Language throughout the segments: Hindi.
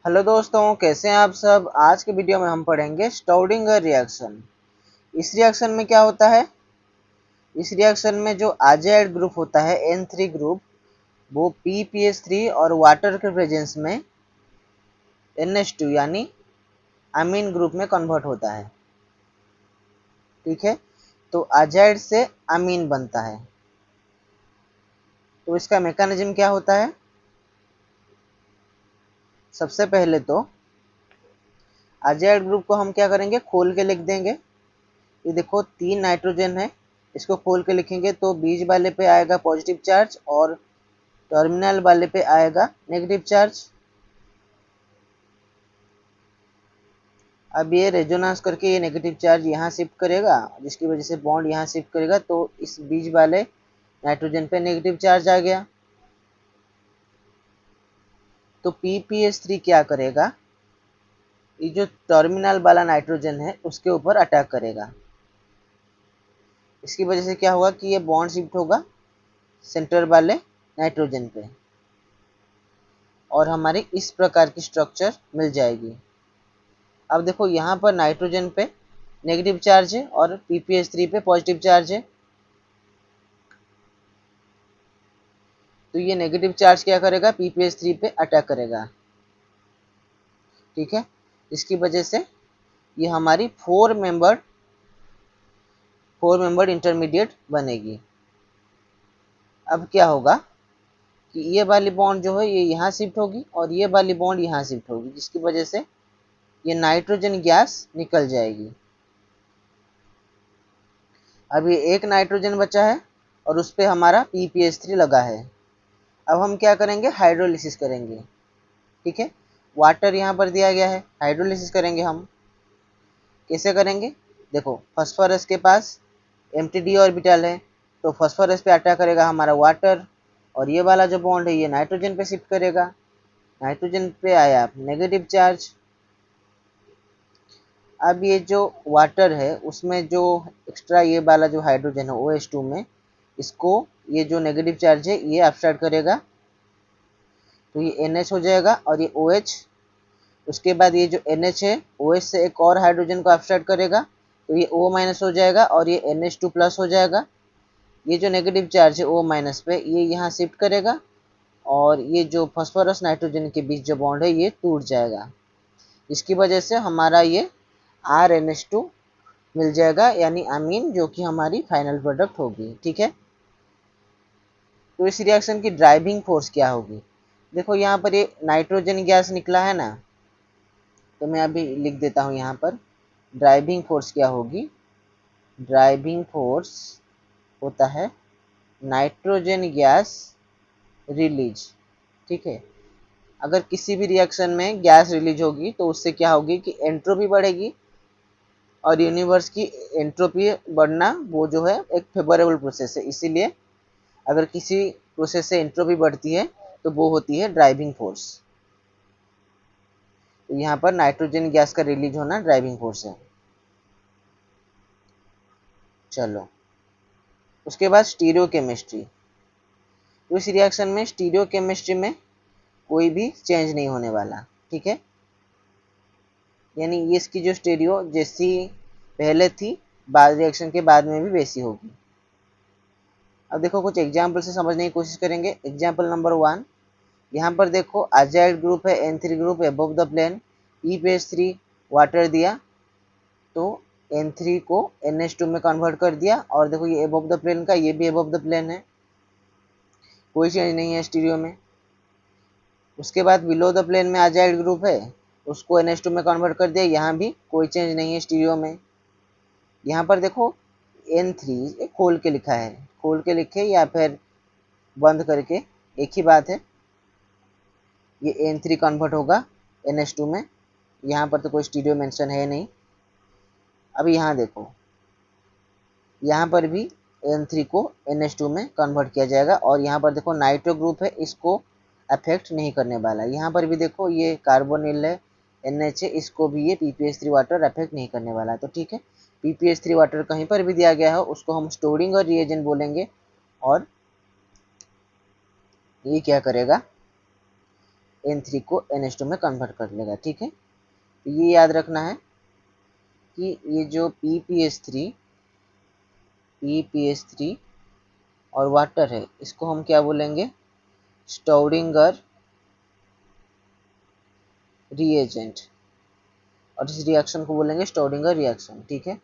हेलो दोस्तों, कैसे हैं आप सब। आज के वीडियो में हम पढ़ेंगे स्टौडिंगर रिएक्शन। इस रिएक्शन में क्या होता है, इस रिएक्शन में जो आज़ाइड ग्रुप होता है N3 ग्रुप, वो PPH3 और वाटर के प्रेजेंस में NH2 यानी अमीन ग्रुप में कन्वर्ट होता है। ठीक है, तो आज़ाइड से अमीन बनता है। तो इसका मैकेनिज्म क्या होता है, सबसे पहले तो आज़ाइड ग्रुप को हम क्या करेंगे, खोल के लिख देंगे। ये देखो 3 नाइट्रोजन है, इसको खोल के लिखेंगे तो बीच वाले पे आएगा पॉजिटिव चार्ज और टर्मिनल वाले पे आएगा नेगेटिव चार्ज। अब ये रेजोनेंस करके ये नेगेटिव चार्ज यहाँ शिफ्ट करेगा, जिसकी वजह से बॉन्ड यहाँ शिफ्ट करेगा, तो इस बीच वाले नाइट्रोजन पे नेगेटिव चार्ज आ गया। तो PPH3 क्या करेगा, ये जो टर्मिनल वाला नाइट्रोजन है उसके ऊपर अटैक करेगा। इसकी वजह से क्या होगा कि ये बॉन्ड शिफ्ट होगा सेंटर वाले नाइट्रोजन पे और हमारी इस प्रकार की स्ट्रक्चर मिल जाएगी। अब देखो यहाँ पर नाइट्रोजन पे नेगेटिव चार्ज है और PPH3 पे पॉजिटिव चार्ज है, तो ये नेगेटिव चार्ज क्या करेगा, PPH3 पे अटैक करेगा। ठीक है, इसकी वजह से ये हमारी फोर मेंबर्ड इंटरमीडिएट बनेगी। अब क्या होगा कि ये वाली बॉन्ड जो है ये यहाँ शिफ्ट होगी और ये वाली बॉन्ड यहाँ शिफ्ट होगी, जिसकी वजह से ये नाइट्रोजन गैस निकल जाएगी। अब ये एक नाइट्रोजन बचा है और उस पर हमारा PPH3 लगा है। अब हम क्या करेंगे, हाइड्रोलिसिस करेंगे। ठीक है, वाटर यहाँ पर दिया गया है, हाइड्रोलिसिस करेंगे हम। कैसे करेंगे, देखो फास्फोरस के पास एम्प्टी ऑर्बिटल है, तो फास्फोरस पे अटैक करेगा हमारा वाटर और ये वाला जो बॉन्ड है ये नाइट्रोजन पे शिफ्ट करेगा। नाइट्रोजन पे आया नेगेटिव चार्ज। अब ये जो वाटर है उसमें जो एक्स्ट्रा ये वाला जो हाइड्रोजन है OH2 में, इसको ये जो नेगेटिव चार्ज है ये अपस्ट्रैक्ट करेगा, तो ये NH हो जाएगा और ये OH। उसके बाद ये जो NH है OH से एक और हाइड्रोजन को अपस्ट्रैक्ट करेगा, तो ये O माइनस हो जाएगा और ये NH2 प्लस हो जाएगा। ये जो नेगेटिव चार्ज है O माइनस पे ये यहाँ शिफ्ट करेगा और ये जो फास्फोरस नाइट्रोजन के बीच जो बॉन्ड है ये टूट जाएगा। इसकी वजह से हमारा ये RNH2 मिल जाएगा, यानी अमीन, जो कि हमारी फाइनल प्रोडक्ट होगी। ठीक है, तो इस रिएक्शन की ड्राइविंग फोर्स क्या होगी, देखो यहाँ पर ये नाइट्रोजन गैस निकला है ना, तो मैं अभी लिख देता हूँ यहाँ पर ड्राइविंग फोर्स क्या होगी। ड्राइविंग फोर्स होता है नाइट्रोजन गैस रिलीज। ठीक है, अगर किसी भी रिएक्शन में गैस रिलीज होगी तो उससे क्या होगी कि एंट्रोपी बढ़ेगी, और यूनिवर्स की एंट्रोपी बढ़ना वो जो है एक फेवरेबल प्रोसेस है। इसीलिए अगर किसी प्रोसेस से एंट्रोपी बढ़ती है तो वो होती है ड्राइविंग फोर्स। तो यहाँ पर नाइट्रोजन गैस का रिलीज होना ड्राइविंग फोर्स है। चलो, उसके बाद स्टीरियो केमिस्ट्री। तो इस रिएक्शन में स्टीरियो केमिस्ट्री में कोई भी चेंज नहीं होने वाला। ठीक है, यानी ये इसकी जो स्टीरियो जैसी पहले थी बाद रिएक्शन के बाद में भी वैसी होगी। अब देखो कुछ एग्जाम्पल से समझने की कोशिश करेंगे। एग्जाम्पल नंबर 1, यहाँ पर देखो आज़ाइड ग्रुप है N3 group above the plane, PPH3 water दिया तो N3 को NH2 में कन्वर्ट कर दिया, और देखो ये अबव द प्लेन का, ये भी अबव द प्लेन है, कोई चेंज नहीं है स्टीरियो में। उसके बाद बिलो द प्लेन में आज़ाइड ग्रुप है, उसको NH2 में कन्वर्ट कर दिया, यहाँ भी कोई चेंज नहीं है स्टीरियो में। यहाँ पर देखो N3 खोल के लिखा है, खोल के लिखे या फिर बंद करके एक ही बात है, ये N3 कन्वर्ट होगा NH2 में। यहाँ पर तो कोई स्टीरियो मेंशन है नहीं। अब यहाँ देखो, यहाँ पर भी N3 को NH2 में कन्वर्ट किया जाएगा, और यहाँ पर देखो नाइट्रो ग्रुप है, इसको अफेक्ट नहीं करने वाला। यहाँ पर भी देखो ये कार्बोनिल है NH है, इसको भी ये PPH3 वाटर अफेक्ट नहीं करने वाला है। तो ठीक है, PPH3 वाटर कहीं पर भी दिया गया हो उसको हम स्टोरिंग और रिएजेंट बोलेंगे, और ये क्या करेगा, N3 को NH2 में कन्वर्ट कर लेगा। ठीक है, तो ये याद रखना है कि ये जो PPH3 और वाटर है, इसको हम क्या बोलेंगे, स्टौडिंगर रिएजेंट, और इस रिएक्शन को बोलेंगे स्टौडिंगर रिएक्शन। ठीक है,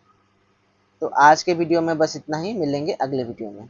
तो आज के वीडियो में बस इतना ही, मिलेंगे अगले वीडियो में।